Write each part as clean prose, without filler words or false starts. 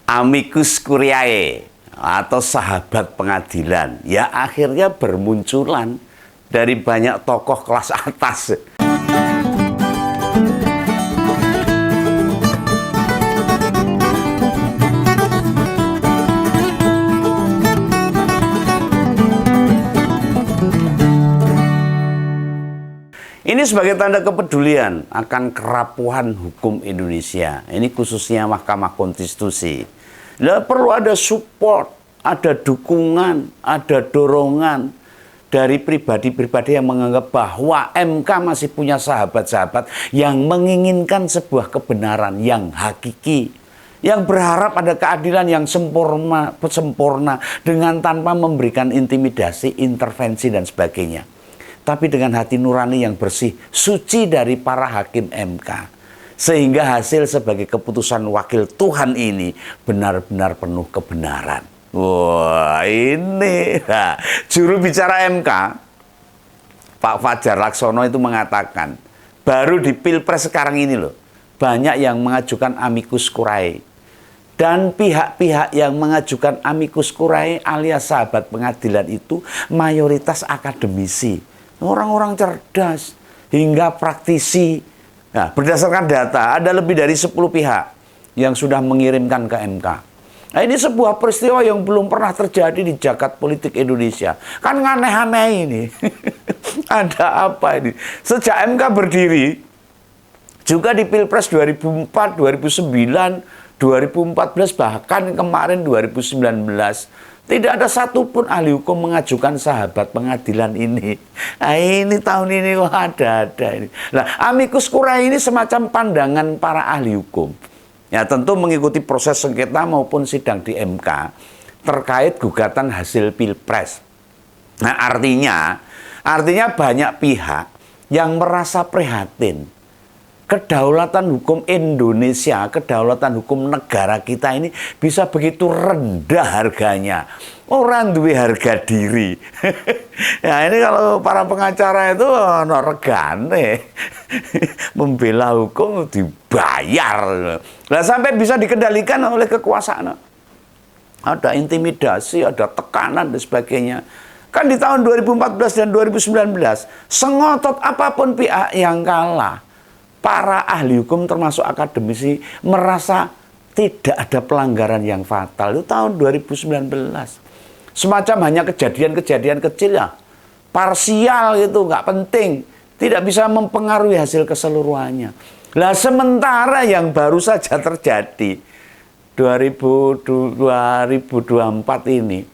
Amicus curiae atau sahabat pengadilan ya akhirnya bermunculan dari banyak tokoh kelas atas. Ini sebagai tanda kepedulian akan kerapuhan hukum Indonesia. Ini khususnya Mahkamah Konstitusi. Nah, perlu ada support, ada dukungan, ada dorongan dari pribadi-pribadi yang menganggap bahwa MK masih punya sahabat-sahabat yang menginginkan sebuah kebenaran yang hakiki, yang berharap ada keadilan yang sempurna dengan tanpa memberikan intimidasi, intervensi, dan sebagainya. Tapi dengan hati nurani yang bersih, suci dari para hakim MK. Sehingga hasil sebagai keputusan wakil Tuhan ini benar-benar penuh kebenaran. Wah, ini juru bicara MK, Pak Fajar Laksono itu mengatakan, baru di Pilpres sekarang ini loh, banyak yang mengajukan amicus curiae. Dan pihak-pihak yang mengajukan amicus curiae alias sahabat pengadilan itu mayoritas akademisi. Orang-orang cerdas hingga praktisi. Nah, berdasarkan data ada lebih dari 10 pihak yang sudah mengirimkan ke MK. Nah, ini sebuah peristiwa yang belum pernah terjadi di jagat politik Indonesia. Kan aneh-aneh ini. Ada apa ini? Sejak MK berdiri, juga di Pilpres 2004, 2009, 2014, bahkan kemarin 2019, tidak ada satupun ahli hukum mengajukan sahabat pengadilan ini. Nah, ini tahun ini kok ada ini. Nah, amicus curiae ini semacam pandangan para ahli hukum. Ya, tentu mengikuti proses sengketa maupun sidang di MK terkait gugatan hasil Pilpres. Nah, artinya banyak pihak yang merasa prihatin. Kedaulatan hukum Indonesia, kedaulatan hukum negara kita ini bisa begitu rendah harganya. Orang duwe harga diri. Ya ini kalau para pengacara itu regane. Membela hukum dibayar. Nah, sampai bisa dikendalikan oleh kekuasaan. Ada intimidasi, ada tekanan dan sebagainya. Kan di tahun 2014 dan 2019, sengotot apapun pihak yang kalah, para ahli hukum termasuk akademisi merasa tidak ada pelanggaran yang fatal. Itu tahun 2019. Semacam hanya kejadian-kejadian kecil ya, parsial gitu, nggak penting, tidak bisa mempengaruhi hasil keseluruhannya. Nah, sementara yang baru saja terjadi 2024 ini,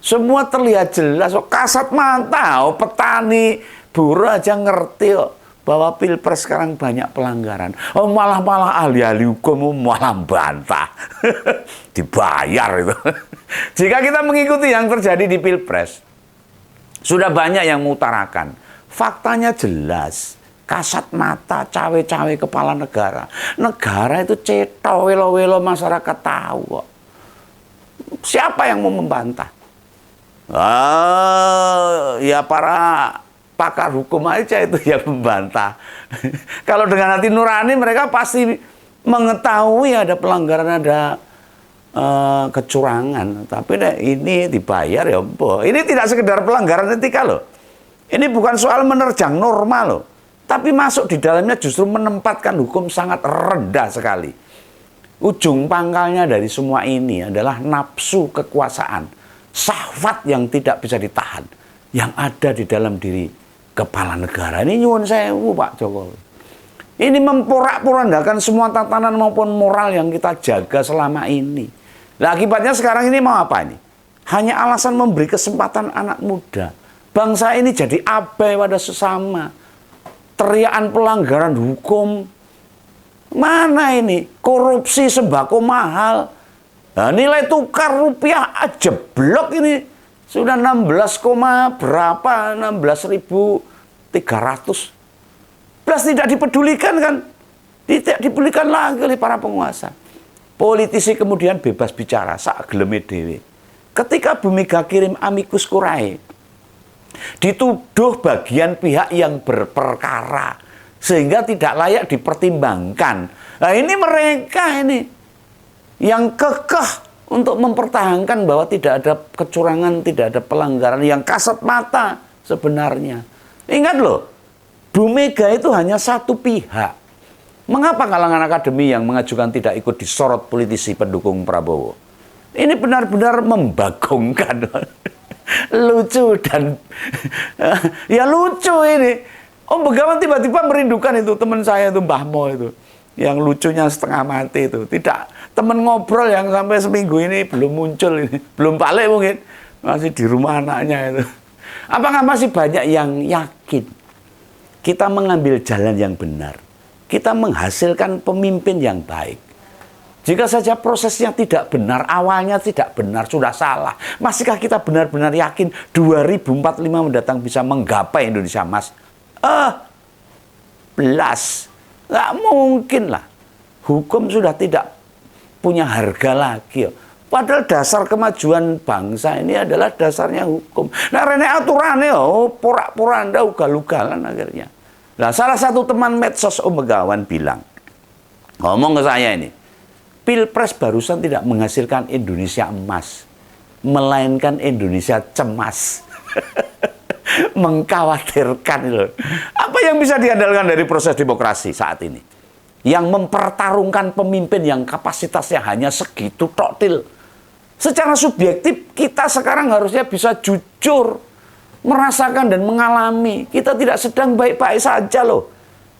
semua terlihat jelas, kasat mata, petani, buruh aja ngerti kok bahwa Pilpres sekarang banyak pelanggaran. Oh, malah ahli-ahli hukum malah bantah. Dibayar itu. Jika kita mengikuti yang terjadi di Pilpres, sudah banyak yang mengutarakan. Faktanya jelas. Kasat mata, cawe-cawe kepala negara. Negara itu ceto, welo-welo masyarakat tahu kok. Siapa yang mau membantah? Ya para pakar hukum aja itu yang membantah. Kalau dengan hati nurani mereka pasti mengetahui ada pelanggaran, ada kecurangan. Tapi ini dibayar ya boh. Ini tidak sekedar pelanggaran etika loh. Ini bukan soal menerjang norma loh. Tapi masuk di dalamnya justru menempatkan hukum sangat rendah sekali. Ujung pangkalnya dari semua ini adalah nafsu kekuasaan. Syahwat yang tidak bisa ditahan. Yang ada di dalam diri kepala negara. Ini nyuwun sewu Pak Jokowi. Ini memporak-porandakan semua tatanan maupun moral yang kita jaga selama ini. Nah, akibatnya sekarang ini mau apa ini? Hanya alasan memberi kesempatan anak muda. Bangsa ini jadi abai pada sesama. Teriakan pelanggaran hukum. Mana ini? Korupsi sembako mahal. Nah, nilai tukar rupiah jeblok ini. Sudah 16, berapa? 16.300. Plus tidak dipedulikan kan? Tidak dipedulikan lagi oleh para penguasa. Politisi kemudian bebas bicara, sak geleme dhewe. Ketika Bu Mega kirim amicus curiae, dituduh bagian pihak yang berperkara, sehingga tidak layak dipertimbangkan. Nah ini mereka ini. yang kekeh untuk mempertahankan bahwa tidak ada kecurangan, tidak ada pelanggaran, yang kasat mata sebenarnya. Ingat loh, Bu Mega itu hanya satu pihak. Mengapa kalangan akademi yang mengajukan tidak ikut disorot politisi pendukung Prabowo? Ini benar-benar membagongkan. Lucu dan ya lucu ini. Om Begawan tiba-tiba merindukan itu teman saya itu Mbah Mo itu. Yang lucunya setengah mati itu. Tidak, teman ngobrol yang sampai seminggu ini belum muncul ini. Belum balik mungkin. Masih di rumah anaknya itu. Apakah masih banyak yang yakin kita mengambil jalan yang benar? Kita menghasilkan pemimpin yang baik. Jika saja prosesnya tidak benar, awalnya tidak benar, sudah salah. Masihkah kita benar-benar yakin 2045 mendatang bisa menggapai Indonesia Emas? Belas. Nggak mungkin lah. Hukum sudah tidak punya harga lagi. Padahal dasar kemajuan bangsa ini adalah dasarnya hukum. Nah, rene aturannya, porak-poranda, ugal-ugalan akhirnya. Nah, salah satu teman medsos Om Begawan bilang, ngomong ke saya ini, Pilpres barusan tidak menghasilkan Indonesia emas, melainkan Indonesia cemas. Mengkhawatirkan loh. Apa yang bisa diandalkan dari proses demokrasi saat ini? Yang mempertarungkan pemimpin yang kapasitasnya hanya segitu toktil. Secara subjektif kita sekarang harusnya bisa jujur merasakan dan mengalami. Kita tidak sedang baik-baik saja loh.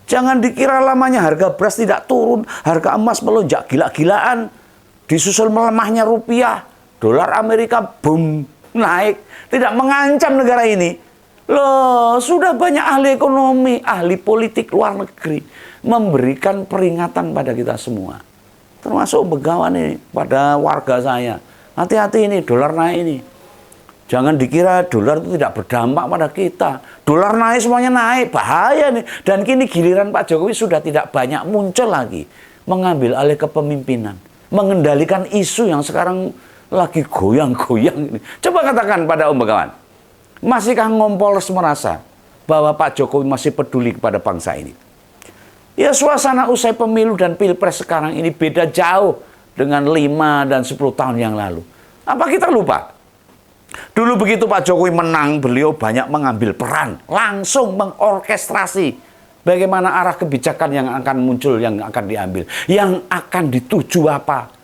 Jangan dikira lamanya harga beras tidak turun, harga emas melonjak gila-gilaan, disusul melemahnya rupiah, dolar Amerika boom naik, tidak mengancam negara ini. Loh, sudah banyak ahli ekonomi, ahli politik luar negeri memberikan peringatan pada kita semua. Termasuk Begawan ini pada warga saya. Hati-hati ini dolar naik ini. Jangan dikira dolar itu tidak berdampak pada kita. Dolar naik semuanya naik, bahaya nih. Dan kini giliran Pak Jokowi sudah tidak banyak muncul lagi. Mengambil alih kepemimpinan. Mengendalikan isu yang sekarang lagi goyang-goyang ini. Coba katakan pada Om Begawan. Masihkah Kompolres merasa bahwa Pak Jokowi masih peduli kepada bangsa ini? Ya suasana usai pemilu dan pilpres sekarang ini beda jauh dengan 5 dan 10 tahun yang lalu. Apa kita lupa? Dulu begitu Pak Jokowi menang, beliau banyak mengambil peran, langsung mengorkestrasi bagaimana arah kebijakan yang akan muncul, yang akan diambil, yang akan dituju apa.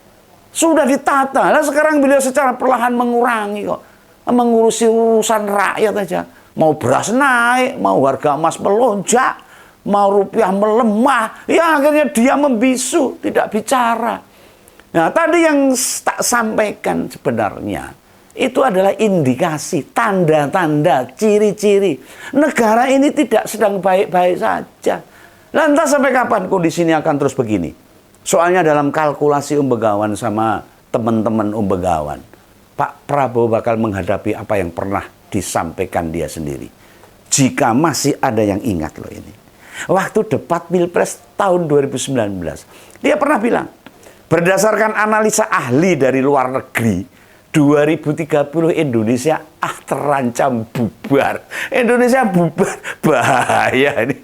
Sudah ditata. Nah, sekarang beliau secara perlahan mengurangi kok. Mengurusi urusan rakyat aja. Mau beras naik, mau harga emas melonjak, mau rupiah melemah. Ya akhirnya dia membisu, tidak bicara. Nah tadi yang tak sampaikan sebenarnya itu adalah indikasi, tanda-tanda, ciri-ciri. Negara ini tidak sedang baik-baik saja. Lantas sampai kapan kondisi ini akan terus begini? Soalnya dalam kalkulasi Om Begawan sama teman-teman Om Begawan, Pak Prabowo bakal menghadapi apa yang pernah disampaikan dia sendiri. Jika masih ada yang ingat loh ini. Waktu debat Pilpres tahun 2019, dia pernah bilang, berdasarkan analisa ahli dari luar negeri, 2030 Indonesia terancam bubar. Indonesia bubar, bahaya ini.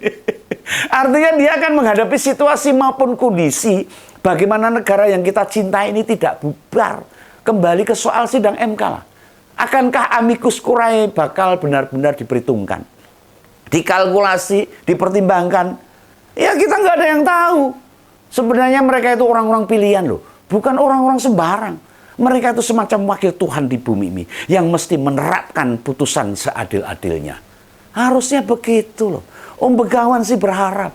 Artinya dia akan menghadapi situasi maupun kondisi bagaimana negara yang kita cintai ini tidak bubar. Kembali ke soal sidang MK lah. Akankah amicus curiae bakal benar-benar diperhitungkan? Dikalkulasi, dipertimbangkan? Ya kita nggak ada yang tahu. Sebenarnya mereka itu orang-orang pilihan loh. Bukan orang-orang sembarang. Mereka itu semacam wakil Tuhan di bumi ini. Yang mesti menerapkan putusan seadil-adilnya. Harusnya begitu loh. Om Begawan sih berharap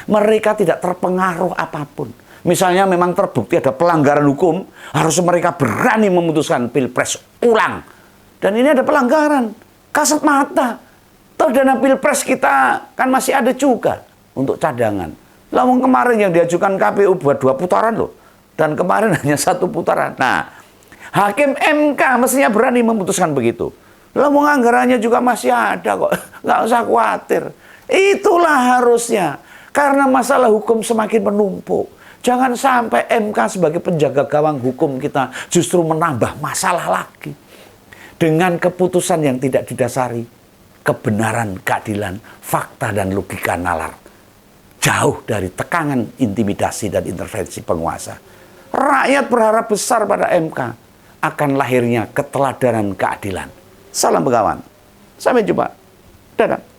mereka tidak terpengaruh apapun. Misalnya memang terbukti ada pelanggaran hukum, harus mereka berani memutuskan pilpres ulang. Dan ini ada pelanggaran, kasat mata. Toh dana pilpres kita kan masih ada juga untuk cadangan. Lalu kemarin yang diajukan KPU buat 2 putaran loh. Dan kemarin hanya 1 putaran. Nah, Hakim MK mestinya berani memutuskan begitu. Lalu anggarannya juga masih ada kok. Nggak usah khawatir. Itulah harusnya. Karena masalah hukum semakin menumpuk. Jangan sampai MK sebagai penjaga gawang hukum kita justru menambah masalah lagi. Dengan keputusan yang tidak didasari kebenaran, keadilan, fakta, dan logika nalar. Jauh dari tekanan, intimidasi, dan intervensi penguasa. Rakyat berharap besar pada MK. Akan lahirnya keteladanan keadilan. Salam Begawan. Sampai jumpa. Dadah.